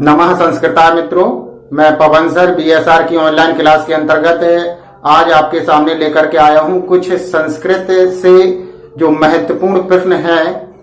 नमः संस्कृता मित्रों, मैं पवन सर बीएसआर की ऑनलाइन क्लास के अंतर्गत आज आपके सामने लेकर के आया हूं कुछ संस्कृत से जो महत्वपूर्ण प्रश्न है,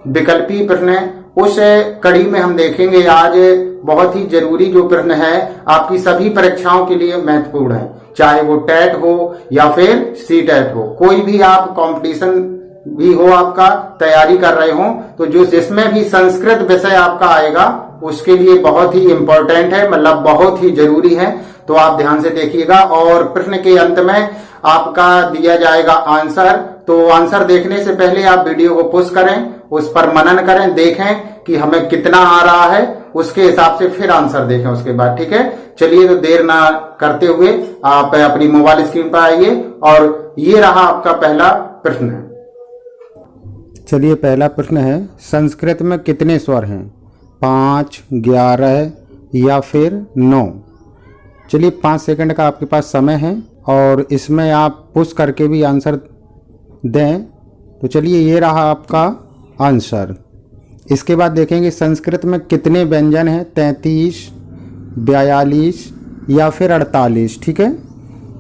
विकल्पीय प्रश्न, उस कड़ी में हम देखेंगे आज बहुत ही जरूरी जो प्रश्न है आपकी सभी परीक्षाओं के लिए महत्वपूर्ण है, चाहे वो टेट हो या फिर सी टेट हो, कोई भी आप कंपटीशन भी हो, आपका तैयारी कर रहे हो तो जो जिसमें भी संस्कृत विषय आपका आएगा उसके लिए बहुत ही इंपॉर्टेंट है, मतलब बहुत ही जरूरी है। तो आप ध्यान से देखिएगा और प्रश्न के अंत में आपका दिया जाएगा आंसर। तो आंसर देखने से पहले आप वीडियो को पुश करें, उस पर मनन करें, देखें कि हमें कितना आ रहा है, उसके हिसाब से फिर आंसर देखें उसके बाद। ठीक है, चलिए तो देर ना करते हुए आप अपनी मोबाइल स्क्रीन पर आइए और ये रहा आपका पहला प्रश्न। चलिए, पहला प्रश्न है, संस्कृत में कितने स्वर हैं? 5, 11 या फिर 9? चलिए, 5 सेकंड का आपके पास समय है और इसमें आप पुश करके भी आंसर दें। तो चलिए, ये रहा आपका आंसर। इसके बाद देखेंगे संस्कृत में कितने व्यंजन हैं? 33, 42 या फिर 48? ठीक है,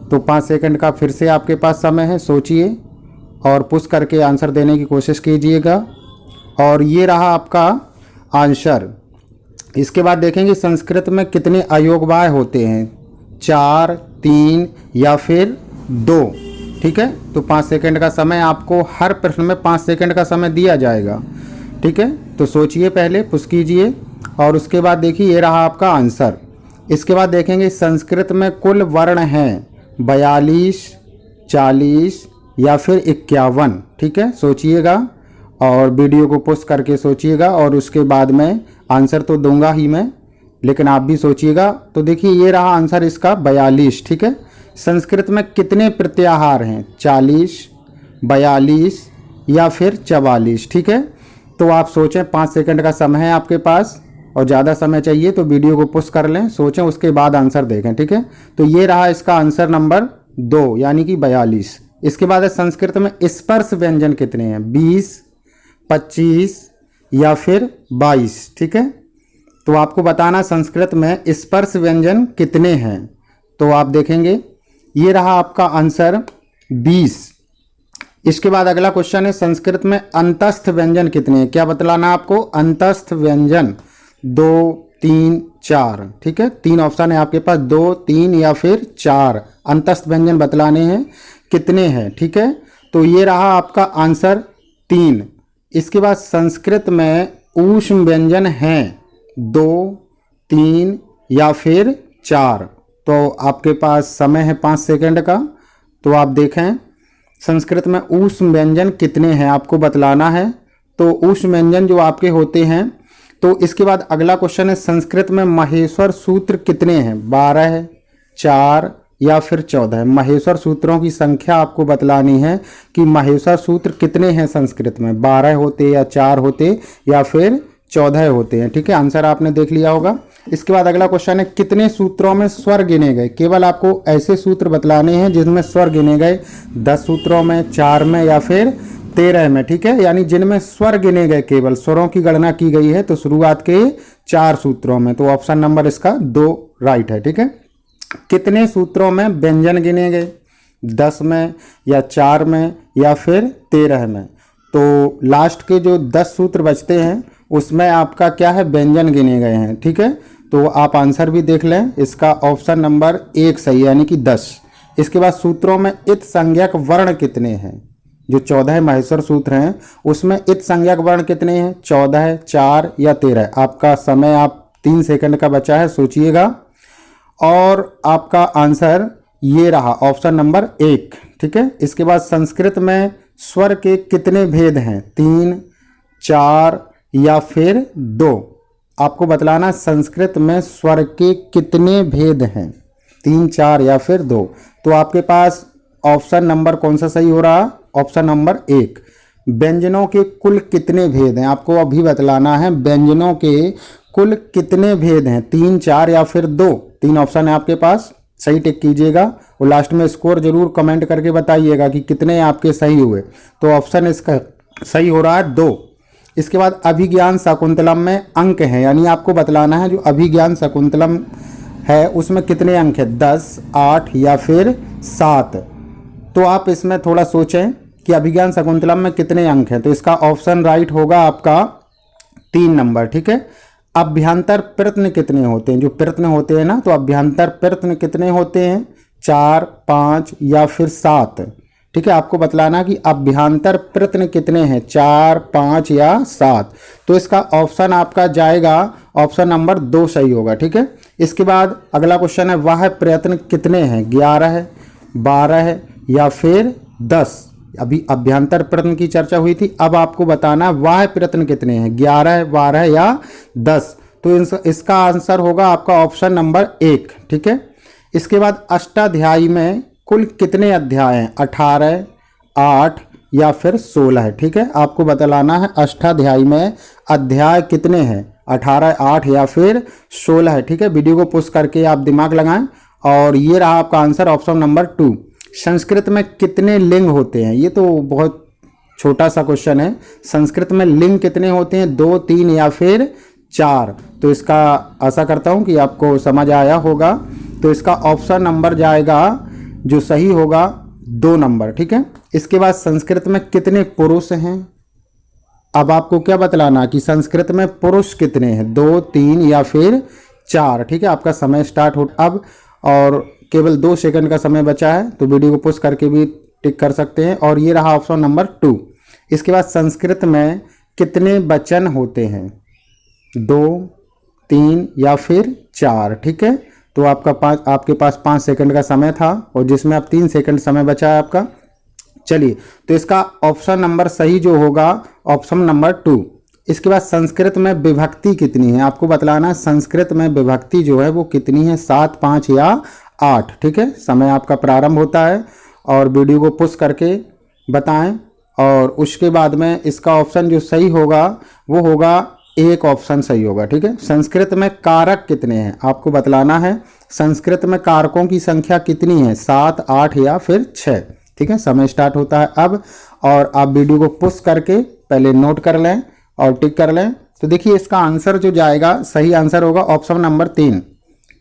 तो 5 सेकंड का फिर से आपके पास समय है, सोचिए और पुश करके आंसर देने की कोशिश कीजिएगा। और ये रहा आपका आंसर। इसके बाद देखेंगे संस्कृत में कितने अयोगवाय होते हैं? 4, 3 या फिर 2? ठीक है, तो 5 सेकंड का समय आपको हर प्रश्न में 5 सेकंड का समय दिया जाएगा। ठीक है, तो सोचिए, पहले पुश कीजिए और उसके बाद देखिए ये रहा आपका आंसर। इसके बाद देखेंगे संस्कृत में कुल वर्ण हैं 42, 40 या फिर 51? ठीक है, सोचिएगा और वीडियो को पुश करके सोचिएगा और उसके बाद में आंसर तो दूंगा ही मैं, लेकिन आप भी सोचिएगा। तो देखिए ये रहा आंसर इसका 42। ठीक है, संस्कृत में कितने प्रत्याहार हैं? 40, 42 या फिर 44? ठीक है, तो आप सोचें, 5 सेकंड का समय है आपके पास और ज़्यादा समय चाहिए तो वीडियो को पुश कर लें, सोचें, उसके बाद आंसर देखें। ठीक है, तो ये रहा इसका आंसर नंबर 2 यानी कि 42। इसके बाद है संस्कृत में स्पर्श व्यंजन कितने हैं? 20, 25 या फिर 22? ठीक है, तो आपको बताना संस्कृत में स्पर्श व्यंजन कितने हैं। तो आप देखेंगे ये रहा आपका आंसर 20। इसके बाद अगला क्वेश्चन है संस्कृत में अंतस्थ व्यंजन कितने हैं? क्या बतलाना आपको? अंतस्थ व्यंजन 2, 3, 4? ठीक है, 3 ऑप्शन है आपके पास, 2, 3 या फिर 4 अंतस्थ व्यंजन बतलाने हैं, कितने हैं? ठीक है, तो ये रहा आपका आंसर 3। इसके बाद संस्कृत में ऊष्म व्यंजन हैं 2, 3 या फिर 4? तो आपके पास समय है 5 सेकंड का, तो आप देखें संस्कृत में ऊष्म व्यंजन कितने हैं आपको बतलाना है। तो ऊष्म व्यंजन जो आपके होते हैं। तो इसके बाद अगला क्वेश्चन है संस्कृत में महेश्वर सूत्र कितने हैं? 12, 4 या फिर 14? महेश्वर सूत्रों की संख्या आपको बतलानी है कि महेश्वर सूत्र कितने हैं संस्कृत में, 12 होते या 4 होते या फिर 14 होते हैं। ठीक है, आंसर आपने देख लिया होगा। इसके बाद अगला क्वेश्चन है कितने सूत्रों में स्वर गिने गए? केवल आपको ऐसे सूत्र बतलाने हैं जिनमें स्वर गिने गए, 10 सूत्रों में, 4 में या फिर 13 में। ठीक है, यानी जिनमें स्वर गिने गए, केवल स्वरों की गणना की गई है, तो शुरुआत के 4 सूत्रों में। तो ऑप्शन नंबर इसका 2 राइट है। ठीक है, कितने सूत्रों में व्यंजन गिने गए? 10 में या 4 में या फिर 13 में? तो लास्ट के जो 10 सूत्र बचते हैं उसमें आपका क्या है? व्यंजन गिने गए हैं। ठीक है, तो आप आंसर भी देख लें, इसका ऑप्शन नंबर 1 सही यानी कि 10। इसके बाद सूत्रों में इत संज्ञक वर्ण कितने हैं? जो 14 महेश्वर सूत्र हैं उसमें इत संज्ञक वर्ण कितने हैं? 14, 4 या 13? आपका समय आप 3 सेकंड का बचा है, सोचिएगा और आपका आंसर ये रहा ऑप्शन नंबर 1। ठीक है, इसके बाद संस्कृत में स्वर के कितने भेद हैं? 3, 4 या फिर 2? आपको बतलाना संस्कृत में स्वर के कितने भेद हैं, 3, 4 या फिर 2? तो आपके पास ऑप्शन नंबर कौन सा सही हो रहा? Option number 1। व्यंजनों के कुल कितने भेद हैं? आपको अभी बतलाना है व्यंजनों के कुल कितने भेद हैं, 3, 4 या फिर 2? 3 ऑप्शन है आपके पास, सही टिक कीजिएगा और लास्ट में स्कोर जरूर कमेंट करके बताइएगा कि कितने आपके सही हुए। तो ऑप्शन इसका सही हो रहा है 2। इसके बाद अभिज्ञान शाकुंतलम में अंक हैं, यानी आपको बतलाना है जो अभिज्ञान शाकुंतलम है उसमें कितने अंक है, 10, 8 या फिर 7। तो आप इसमें थोड़ा सोचें कि अभिज्ञान शाकुंतलम में कितने अंक हैं। तो इसका ऑप्शन राइट होगा आपका 3 नंबर, ठीक है। अभ्यंतर प्रयत्न कितने होते हैं, जो प्रयत्न होते हैं ना, तो अभ्यंतर प्रयत्न कितने होते हैं, 4, 5 या फिर 7, ठीक है। आपको बतलाना कि अभ्यंतर प्रयत्न कितने हैं, 4, 5 या 7। तो इसका ऑप्शन आपका जाएगा ऑप्शन नंबर 2 सही होगा, ठीक है। इसके बाद अगला क्वेश्चन है वह प्रयत्न कितने हैं, 11, 12 या फिर 10। अभी अभ्यंतर प्रयत्न की चर्चा हुई थी, अब आपको बताना वह प्रयत्न कितने हैं, 11, 12 या 10। तो इसका आंसर होगा आपका ऑप्शन नंबर 1, ठीक है। इसके बाद अष्टाध्यायी में कुल कितने अध्याय हैं, 18, 8 या फिर 16, ठीक है। आपको बतलाना है अष्टाध्यायी में अध्याय कितने हैं, 18, 8 या फिर 16, ठीक है। वीडियो को पुश करके आप दिमाग लगाएं। और ये रहा आपका आंसर ऑप्शन नंबर 2। संस्कृत में कितने लिंग होते हैं, ये तो बहुत छोटा सा क्वेश्चन है। संस्कृत में लिंग कितने होते हैं, 2, 3 या फिर 4। तो इसका आशा करता हूँ कि आपको समझ आया होगा। तो इसका ऑप्शन नंबर जाएगा जो सही होगा 2 नंबर, ठीक है। इसके बाद संस्कृत में कितने पुरुष हैं, अब आपको क्या बतलाना कि संस्कृत में पुरुष कितने हैं, 2, 3 या फिर 4, ठीक है। आपका समय स्टार्ट हो अब, और केवल 2 सेकंड का समय बचा है, तो वीडियो को पुश करके भी टिक कर सकते हैं। और ये रहा ऑप्शन नंबर 2। इसके बाद संस्कृत में कितने वचन होते हैं, 2, 3 या फिर 4, ठीक है। तो आपके पास 5 सेकंड का समय था, और जिसमें अब 3 सेकंड समय बचा है आपका। चलिए, तो इसका ऑप्शन नंबर सही जो होगा ऑप्शन नंबर 2। इसके बाद संस्कृत में विभक्ति कितनी है, आपको बतलाना है संस्कृत में विभक्ति जो है वो कितनी है, 7, 5 या 8, ठीक है। समय आपका प्रारंभ होता है, और वीडियो को पुश करके बताएं। और उसके बाद में इसका ऑप्शन जो सही होगा वो होगा 1 ऑप्शन सही होगा, ठीक है। संस्कृत में कारक कितने हैं, आपको बतलाना है संस्कृत में कारकों की संख्या कितनी है, 7, 8 या फिर 6, ठीक है। समय स्टार्ट होता है अब, और आप वीडियो को पुश करके पहले नोट कर लें और टिक कर लें। तो देखिए इसका आंसर जो जाएगा, सही आंसर होगा ऑप्शन नंबर 3।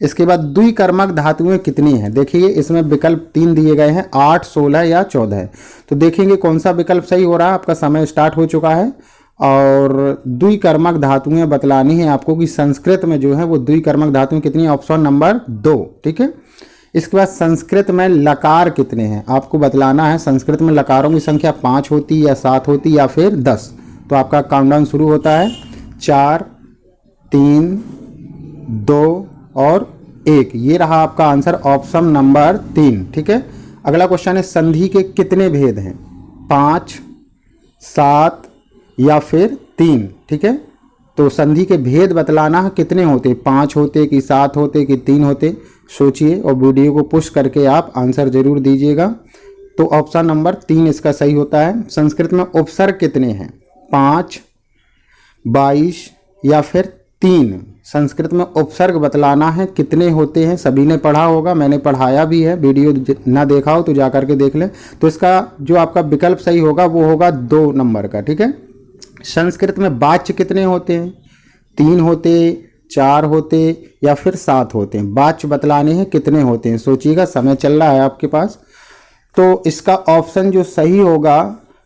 इसके बाद द्विकर्मक धातुएं कितनी हैं, देखिए इसमें विकल्प 3 दिए गए हैं, 8, 16 या 14। तो देखेंगे कौन सा विकल्प सही हो रहा है। आपका समय स्टार्ट हो चुका है, और द्विकर्मक धातुएं बतलानी है आपको कि संस्कृत में जो है वो द्विकर्मक धातुएं कितनी है, ऑप्शन नंबर 2, ठीक है। इसके बाद संस्कृत में लकार कितने हैं, आपको बतलाना है संस्कृत में लकारों की संख्या 5 होती या 7 होती या फिर 10। तो आपका काउंटडाउन शुरू होता है, 4, 3, 2 और 1। ये रहा आपका आंसर ऑप्शन नंबर 3, ठीक है। अगला क्वेश्चन है संधि के कितने भेद हैं, 5, 7 या फिर 3, ठीक है। तो संधि के भेद बतलाना है कितने होते, 5 होते कि 7 होते कि 3 होते। सोचिए और वीडियो को पुश करके आप आंसर जरूर दीजिएगा। तो ऑप्शन नंबर 3 इसका सही होता है। संस्कृत में उपसर्ग कितने हैं, 5, 22 या फिर 3। संस्कृत में उपसर्ग बतलाना है कितने होते हैं, सभी ने पढ़ा होगा, मैंने पढ़ाया भी है, वीडियो ना देखा हो तो जा करके देख लें। तो इसका जो आपका विकल्प सही होगा वो होगा 2 नंबर का, ठीक है। संस्कृत में वाच्य कितने होते हैं, 3 होते, 4 होते या फिर 7 होते हैं। वाच्य बतलाने हैं कितने होते हैं, सोचिएगा, समय चल रहा है आपके पास। तो इसका ऑप्शन जो सही होगा,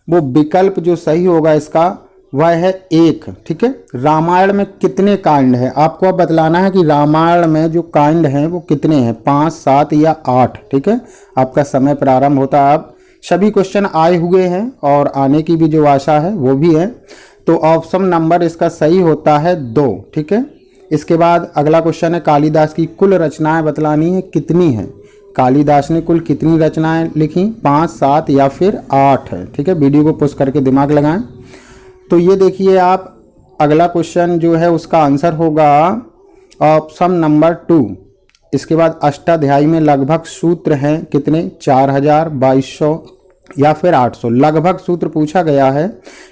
वो विकल्प जो सही होगा इसका वह है 1, ठीक है। रामायण में कितने कांड हैं, आपको अब बतलाना है कि रामायण में जो कांड हैं वो कितने हैं, 5, 7 या 8, ठीक है। आपका समय प्रारंभ होता है अब। सभी क्वेश्चन आए हुए हैं और आने की भी जो आशा है वो भी है। तो ऑप्शन नंबर इसका सही होता है 2, ठीक है। इसके बाद अगला क्वेश्चन है कालिदास की कुल रचनाएं बतलानी है कितनी है। कालिदास ने कुल कितनी रचनाएं लिखी, 5, 7 या फिर 8 है, ठीक है। वीडियो को पुश करके दिमाग लगाएं। तो ये देखिए आप, अगला क्वेश्चन जो है उसका आंसर होगा ऑप्शन नंबर 2। इसके बाद अष्टाध्यायी में लगभग सूत्र हैं कितने, 4000, 2200 या फिर 800। लगभग सूत्र पूछा गया है,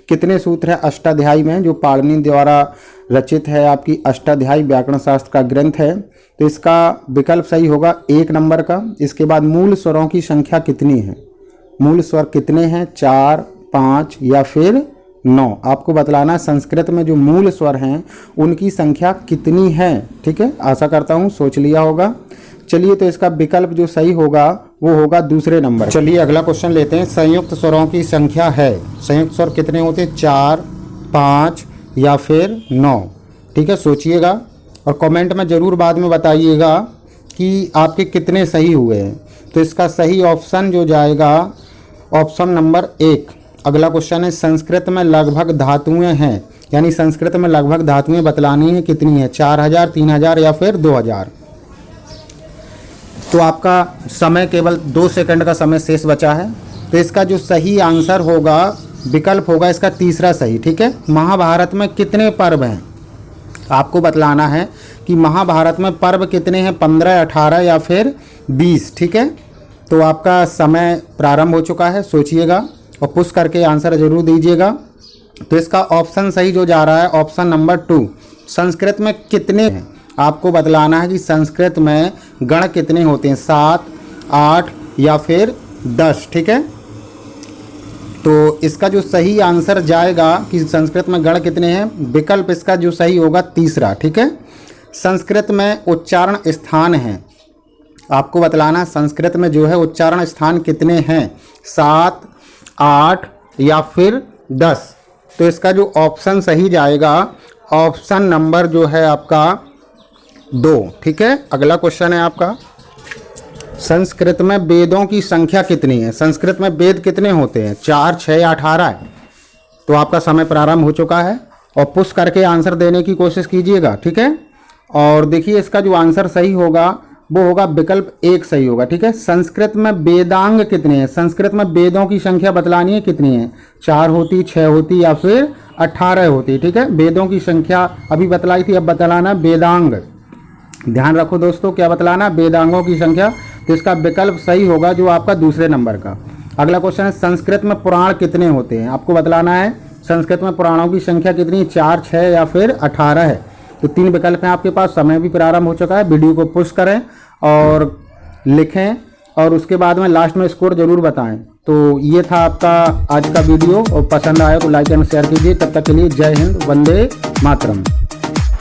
कितने सूत्र है अष्टाध्यायी में, जो पाणिनि द्वारा रचित है, आपकी अष्टाध्यायी व्याकरण शास्त्र का ग्रंथ है। तो इसका विकल्प सही होगा 1 नंबर का। इसके बाद मूल स्वरों की संख्या कितनी है, मूल स्वर कितने हैं, 4, 5 या फिर 9। आपको बतलाना संस्कृत में जो मूल स्वर हैं उनकी संख्या कितनी है। ठीक है, आशा करता हूँ सोच लिया होगा। चलिए, तो इसका विकल्प जो सही होगा वो होगा दूसरे नंबर। चलिए अगला क्वेश्चन लेते हैं। संयुक्त स्वरों की संख्या है, संयुक्त स्वर कितने होते हैं? 4, 5 या फिर 9। ठीक है, सोचिएगा और कमेंट में ज़रूर बाद में बताइएगा कि आपके कितने सही हुए हैं। तो इसका सही ऑप्शन जो जाएगा ऑप्शन नंबर 1। अगला क्वेश्चन है संस्कृत में लगभग धातुएं हैं, यानी संस्कृत में लगभग धातुएं बतलानी है कितनी है? 4000, 3000 या फिर 2000। तो आपका समय केवल 2 सेकंड का समय शेष बचा है। तो इसका जो सही आंसर होगा, विकल्प होगा इसका तीसरा सही। ठीक है, महाभारत में कितने पर्व हैं? आपको बतलाना है कि महाभारत में पर्व कितने हैं, 15, 18 या फिर 20। ठीक है, तो आपका समय प्रारंभ हो चुका है, सोचिएगा और पुश करके आंसर जरूर दीजिएगा। तो इसका ऑप्शन सही जो जा रहा है ऑप्शन नंबर 2। संस्कृत में कितने हैं? आपको बतलाना है कि संस्कृत में गण कितने होते हैं, 7, 8 या फिर 10। ठीक है, तो इसका जो सही आंसर जाएगा कि संस्कृत में गण कितने हैं, विकल्प इसका जो सही होगा तीसरा। ठीक है, संस्कृत में उच्चारण स्थान हैं। आपको बतलाना संस्कृत में जो है उच्चारण स्थान कितने हैं, 7, 8 या फिर 10। तो इसका जो ऑप्शन सही जाएगा ऑप्शन नंबर जो है आपका 2। ठीक है, अगला क्वेश्चन है आपका संस्कृत में वेदों की संख्या कितनी है? संस्कृत में वेद कितने होते हैं, 4, 6 या 18 है? तो आपका समय प्रारंभ हो चुका है और पुश करके आंसर देने की कोशिश कीजिएगा। ठीक है, और देखिए इसका जो आंसर सही होगा वो होगा विकल्प 1 सही होगा। ठीक है, संस्कृत में वेदांग कितने हैं? संस्कृत में वेदों की संख्या बतलानी है कितनी है, 4 होती, 6 होती या फिर 18 होती। ठीक है, वेदों की संख्या अभी बतलाई थी, अब बतलाना वेदांग। ध्यान रखो दोस्तों, क्या बतलाना, वेदांगों की संख्या। तो इसका विकल्प सही होगा जो आपका दूसरे नंबर का। अगला क्वेश्चन है संस्कृत में पुराण कितने होते हैं? आपको बतलाना है संस्कृत में पुराणों की संख्या कितनी है, 4, 6 या फिर 18 है? तो 3 विकल्प हैं आपके पास। समय भी प्रारंभ हो चुका है, वीडियो को पुश करें और लिखें और उसके बाद में लास्ट में स्कोर जरूर बताएं। तो ये था आपका आज का वीडियो और पसंद आया तो लाइक एंड शेयर कीजिए। तब तक के लिए जय हिंद, वंदे मातरम।